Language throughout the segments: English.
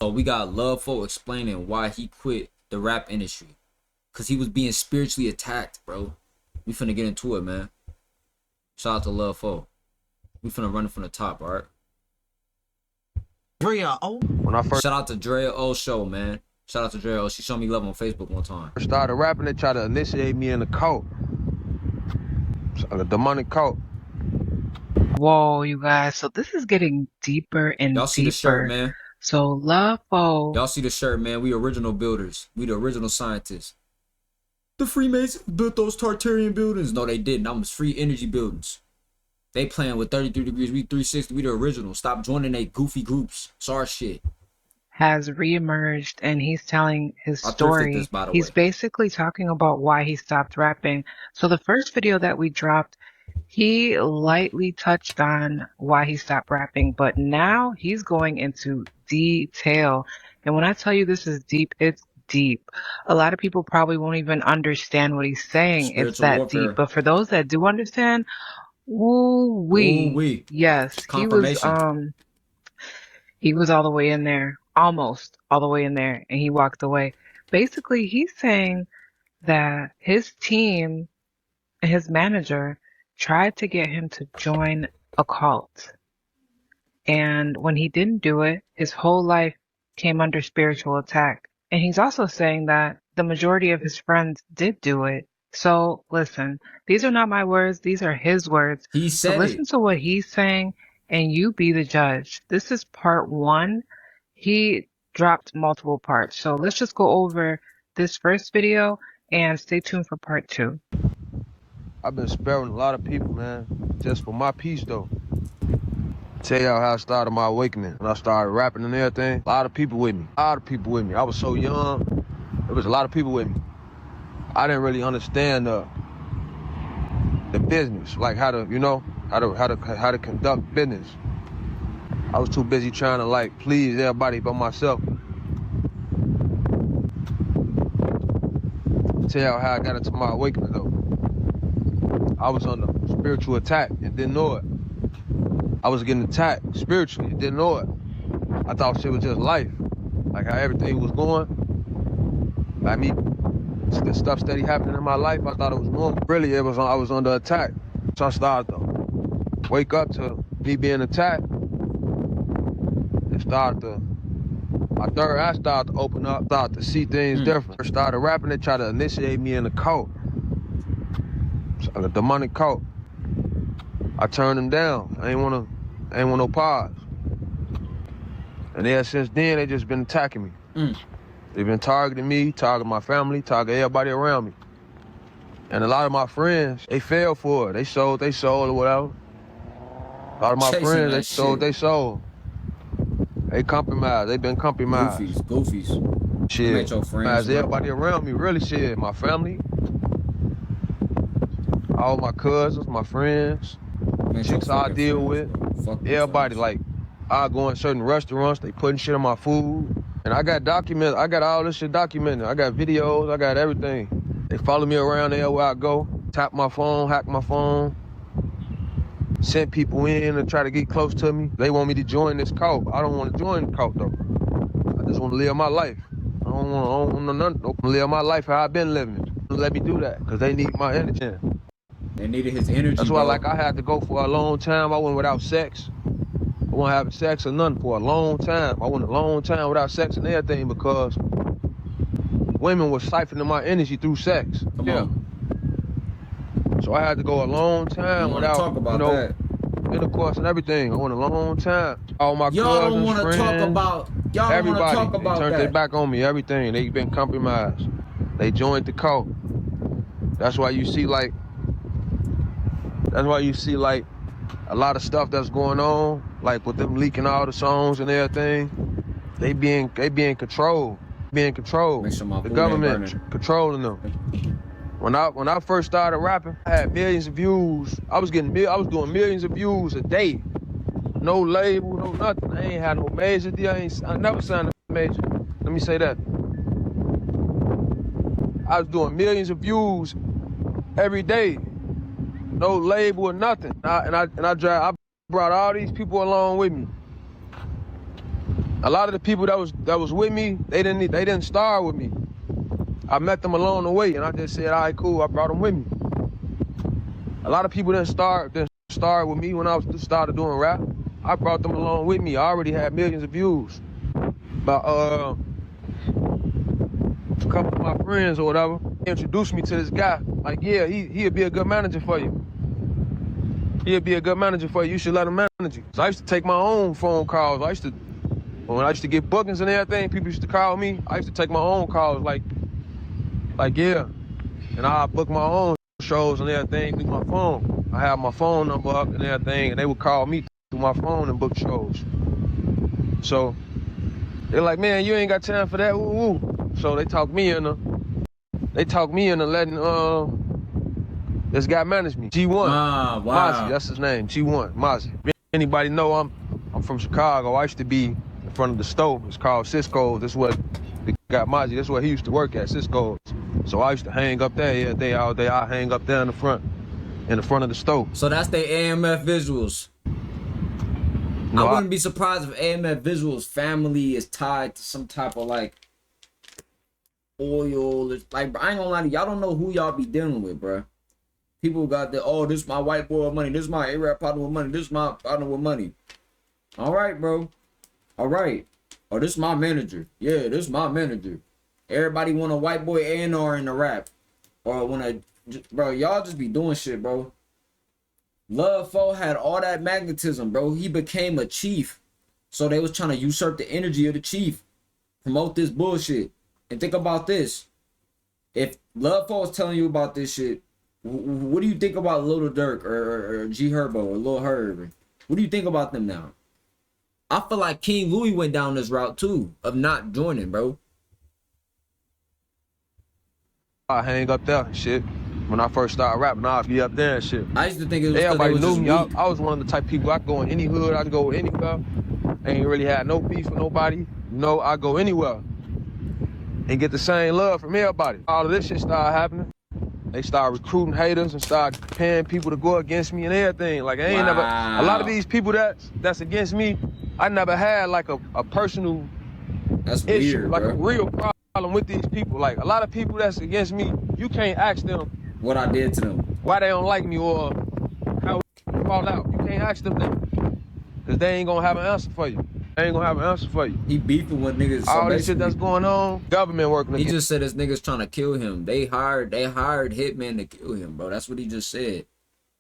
So we got Love Fo explaining why he quit the rap industry. Cause he was being spiritually attacked, bro. We finna get into it, man. Shout out to Love Fo. We finna run it from the top, alright? Drea O. When I first Shout out to Drea O show, man. Shout out to Drea O. She showed me love on Facebook one time. started rapping, they tried to initiate me in the cult. A demonic cult. Whoa, you guys. So this is getting deeper and Y'all see deeper. the shirt, man. So Love Fo. Y'all see the shirt, man. We original builders. We the original scientists. The Freemasons built those Tartarian buildings. No, they didn't. That was free energy buildings. They playing with 33 degrees. We 360. We the original. Stop joining they goofy groups. It's our shit. Has reemerged and he's telling his I thrifted story. this, by the He's way. basically talking about why he stopped rapping. So the first video that we dropped, he lightly touched on why he stopped rapping, but now he's going into detail. And when I tell you this is deep, it's deep. A lot of people probably won't even understand what he's saying. It's Spiritual that warfare. deep. But for those that do understand, ooh-wee. Ooh-wee. Yes, Confirmation. he was all the way in there, almost all the way in there, and he walked away. Basically, he's saying that his team and his manager tried to get him to join a cult. And when he didn't do it, his whole life came under spiritual attack. And he's also saying that the majority of his friends did do it. So listen, these are not my words. These are his words. He So said listen it. to what he's saying and you be the judge. This is part one. He dropped multiple parts. So let's just go over this first video and stay tuned for part two. I've been sparing a lot of people, man, just for my peace, though. Tell y'all how I started my awakening. When I started rapping and everything, a lot of people with me. I was so young. There was a lot of people with me. I didn't really understand the business, like how to, how to conduct business. I was too busy trying to like please everybody but myself. Tell y'all how I got into my awakening though. I was under spiritual attack and didn't know it. I was getting attacked spiritually and didn't know it. I thought shit was just life, like how everything was going. Like me, the stuff steady happening in my life, I thought it was normal. Really, I was under attack. So I started to wake up to me being attacked. And my third eye started to open up, started to see things different. I started rapping, they tried to initiate me in a cult. A demonic cult. I turned them down. I ain't want no pause. And ever since then, they just been attacking me. They've been targeting me, targeting my family, targeting everybody around me. And a lot of my friends, they fell for it. They sold or whatever. A lot of my friends, they sold. They compromised. They been compromised. Goofies. Shit. Met your friends, Everybody around me, really shit. My family, all my cousins, my friends, chicks I deal with. Everybody, like, I go in certain restaurants, they putting shit on my food. And I got documents, I got all this shit documented. I got videos, I got everything. They follow me around there where I go, tap my phone, hack my phone, send people in and try to get close to me. They want me to join this cult. I don't want to join the cult though. I just want to live my life. I don't want to live my life how I've been living. Let me do that, because they need my energy. They needed his energy. That's why, like, I had to go for a long time. I went without sex. I wasn't having sex or nothing for a long time. I went a long time without sex and everything because women were siphoning my energy through sex. Come on. So I had to go a long time without, talk about that. Intercourse and everything. I went a long time. All my Y'all cousins, don't want to friends, talk about. Y'all don't want to talk about they turned that. their back on me. Everything. They been compromised. They joined the cult. That's why you see like a lot of stuff that's going on, like with them leaking all the songs and everything. They being controlled. Make sure my The food government ain't burning. controlling them. When I first started rapping, I had millions of views. I was doing millions of views a day. No label, no nothing. I ain't had no major deal. I never signed a major. Let me say that. I was doing millions of views every day. No label or nothing. I brought all these people along with me. A lot of the people that was with me, they didn't start with me. I met them along the way, and I just said, all right, cool. I brought them with me. A lot of people didn't start with me when I started doing rap. I brought them along with me. I already had millions of views. But a couple of my friends or whatever introduced me to this guy. Like, yeah, he'd be a good manager for you. He'd be a good manager for you. You should let him manage you. So I used to take my own phone calls. When I used to get bookings and everything, people used to call me. I used to take my own calls, like yeah. And I book my own shows and everything through my phone. I have my phone number up and everything, and they would call me through my phone and book shows. So they're like, man, you ain't got time for that, woo woo. So they talked me into letting this guy manage me. G1. Wow. Mozzie, that's his name. G1, Mozzie. If anybody know I'm from Chicago. I used to be in front of the store. It's called Cisco's. That's what the guy Mozzie, that's where he used to work at, Cisco's. So I used to hang up there every day, all day. I hang up there in the front of the store. So that's the AMF visuals. No, I wouldn't be surprised if AMF visuals family is tied to some type of like oil. Like, I ain't gonna lie to y'all, don't know who y'all be dealing with, bro. People got the, oh, this is my white boy with money, this is my A-Rap partner with money, this is my partner with money. All right, bro. All right. Oh, this is my manager. Yeah, this is my manager. Everybody want a white boy A&R in the rap. Or want to, bro, y'all just be doing shit, bro. Love Foe had all that magnetism, bro. He became a chief. So they was trying to usurp the energy of the chief. Promote this bullshit. And think about this. If Love Foe was telling you about this shit, what do you think about Lil Durk or G Herbo or Lil Herb? What do you think about them now? I feel like King Louis went down this route too, of not joining, bro. I hang up there and shit. When I first started rapping, I'd be up there and shit. I used to think it was everybody was knew me. weak. I was one of the type of people, I could go in any hood, I could go anywhere. Ain't really had no beef with nobody. No, I go anywhere and get the same love from everybody. All of this shit started happening. They started recruiting haters and started paying people to go against me and everything. Like, I ain't never, a lot of these people that's against me, I never had like a personal issue, weird, like bro. a real problem with these people. Like, a lot of people that's against me, you can't ask them What I did to them. why they don't like me or how we fall out. You can't ask them that. Because they ain't gonna have an answer for you. They ain't gonna have an answer for you. He beefing with niggas. So All this shit that's going on, government working he against. just said his niggas trying to kill him. They hired hitmen to kill him, bro. That's what he just said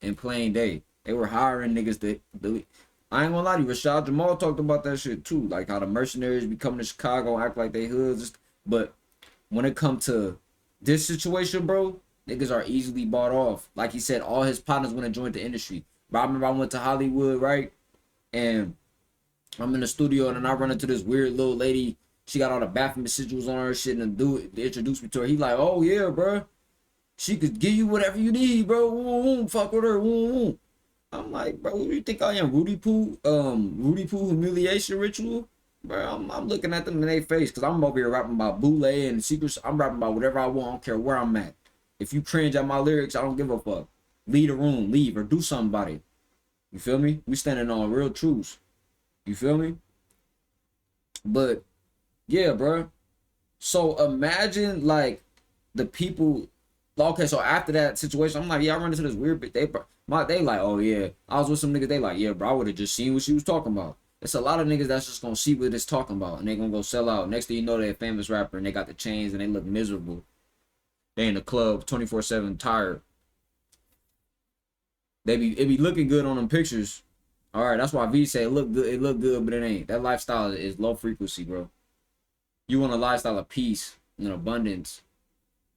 in plain day. They were hiring niggas to delete. I ain't gonna lie to you, Rashad Jamal talked about that shit too. Like how the mercenaries be coming to Chicago, act like they hoods. But when it come to this situation, bro, niggas are easily bought off. Like he said, all his partners want to join the industry. But I remember I went to Hollywood, right? And I'm in the studio and then I run into this weird little lady. She got all the bathroom residuals on her shit, and the dude introduced me to her. He like, oh yeah, bro. She could give you whatever you need, bro. Fuck with her. I'm like, bro, who do you think I am? Rudy Poo humiliation ritual? Bro, I'm looking at them in their face because I'm over here rapping about boule and secrets. I'm rapping about whatever I want. I don't care where I'm at. If you cringe at my lyrics, I don't give a fuck. Leave the room, leave, or do something about it. You feel me? We standing on real truths. You feel me? But yeah, bro. So imagine like the people. Okay, so after that situation, I'm like, yeah, I run into this weird bit. They like, oh yeah, I was with some niggas. They like, yeah, bro, I would have just seen what she was talking about. It's a lot of niggas that's just gonna see what it's talking about, and they gonna go sell out. Next thing you know, they're a famous rapper, and they got the chains, and they look miserable. They in the club 24/7, tired. It be looking good on them pictures. All right, that's why V say it look good, but it ain't. That lifestyle is low frequency, bro. You want a lifestyle of peace and abundance.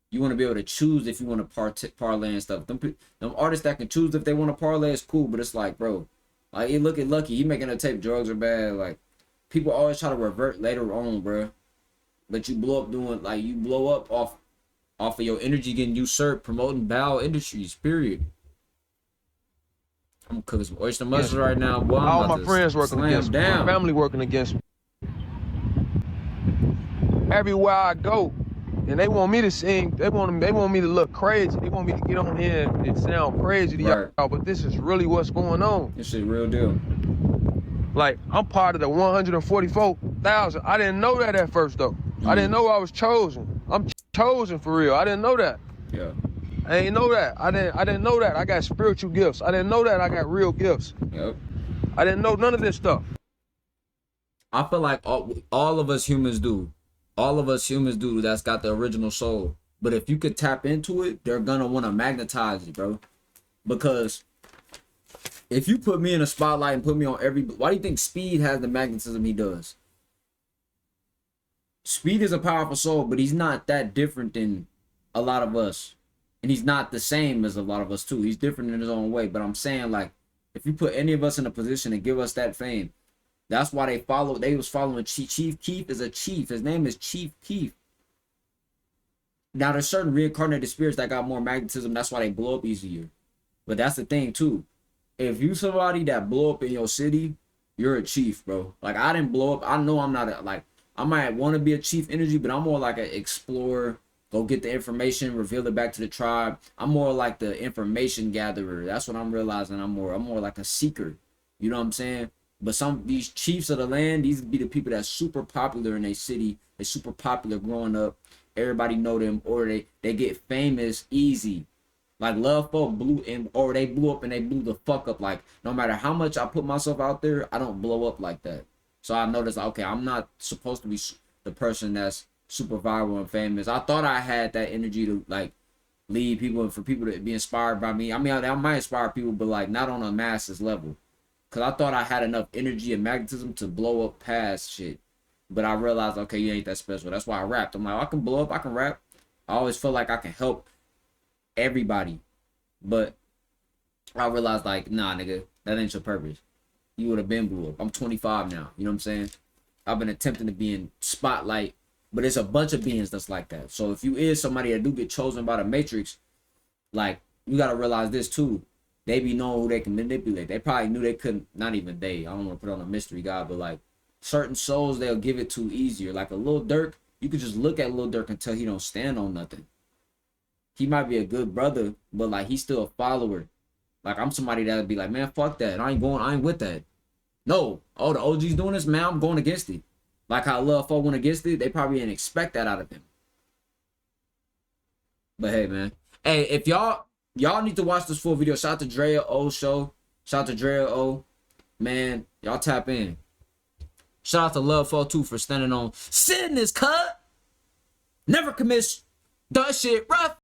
You want to be able to choose if you want to parlay and stuff. Them artists that can choose if they want to parlay is cool, but it's like, bro, like you look at Lucky, he making a tape. Drugs are bad. Like people always try to revert later on, bro. But you blow up off of your energy getting usurped, promoting bowel industries. Period. I'm cooking some oyster mussels right now, boy. All my friends working against me. My family working against me. Everywhere I go, and they want me to sing. They want me to look crazy. They want me to get on here and sound crazy to y'all. But this is really what's going on. This shit real deal. Like, I'm part of the 144 1,000. I didn't know that at first though. I didn't know I was chosen. I'm chosen for real. I didn't know that. Yeah. I ain't know that. I didn't know that. I got spiritual gifts. I didn't know that I got real gifts. Yep. I didn't know none of this stuff. I feel like all of us humans do. All of us humans do that's got the original soul. But if you could tap into it, they're gonna want to magnetize it, bro. Because if you put me in a spotlight and put me on why do you think Speed has the magnetism he does? Speed is a powerful soul, but he's not that different than a lot of us. And he's not the same as a lot of us too. He's different in his own way. But I'm saying, like, if you put any of us in a position and give us that fame, that's why they was following Chief Keef is a chief. His name is Chief Keef. Now there's certain reincarnated spirits that got more magnetism. That's why they blow up easier. But that's the thing too. If you somebody that blow up in your city, you're a chief, bro. Like, I didn't blow up. I know I'm not I might want to be a chief energy, but I'm more like an explorer. Go get the information, reveal it back to the tribe. I'm more like the information gatherer. That's what I'm realizing. I'm more like a seeker. You know what I'm saying? But these chiefs of the land, these be the people that's super popular in their city. They're super popular growing up. Everybody know them, or they get famous easy. Like Love Folk they blew up and they blew the fuck up. Like, no matter how much I put myself out there, I don't blow up like that. So I noticed, okay, I'm not supposed to be the person that's super viral and famous. I thought I had that energy to like lead people and for people to be inspired by me. I mean, I might inspire people, but like not on a masses level. Cause I thought I had enough energy and magnetism to blow up past shit. But I realized, okay, you ain't that special. That's why I rapped. I'm like, I can blow up, I can rap. I always feel like I can help everybody. But I realized, like, nah, nigga, that ain't your purpose. You would have been blew up. I'm 25 now. You know what I'm saying? I've been attempting to be in spotlight, but it's a bunch of beings that's like that. So if you is somebody that do get chosen by the Matrix, like, you gotta realize this too. They be knowing who they can manipulate. They probably knew they couldn't, not even they. I don't want to put on a mystery guy, but like certain souls they'll give it to easier. Like a Lil Durk, you could just look at Lil Durk and tell he don't stand on nothing. He might be a good brother, but like he's still a follower. Like I'm somebody that would be like, man, fuck that. I ain't with that. No, the OG's doing this, man, I'm going against it. Like how Love Folk went against it, they probably didn't expect that out of him. But hey, man. Hey, if y'all need to watch this full video, shout out to Drea O show. Shout out to Drea O. Man, y'all tap in. Shout out to Love Folk too for standing on sitting this cut. Never commit that shit rough.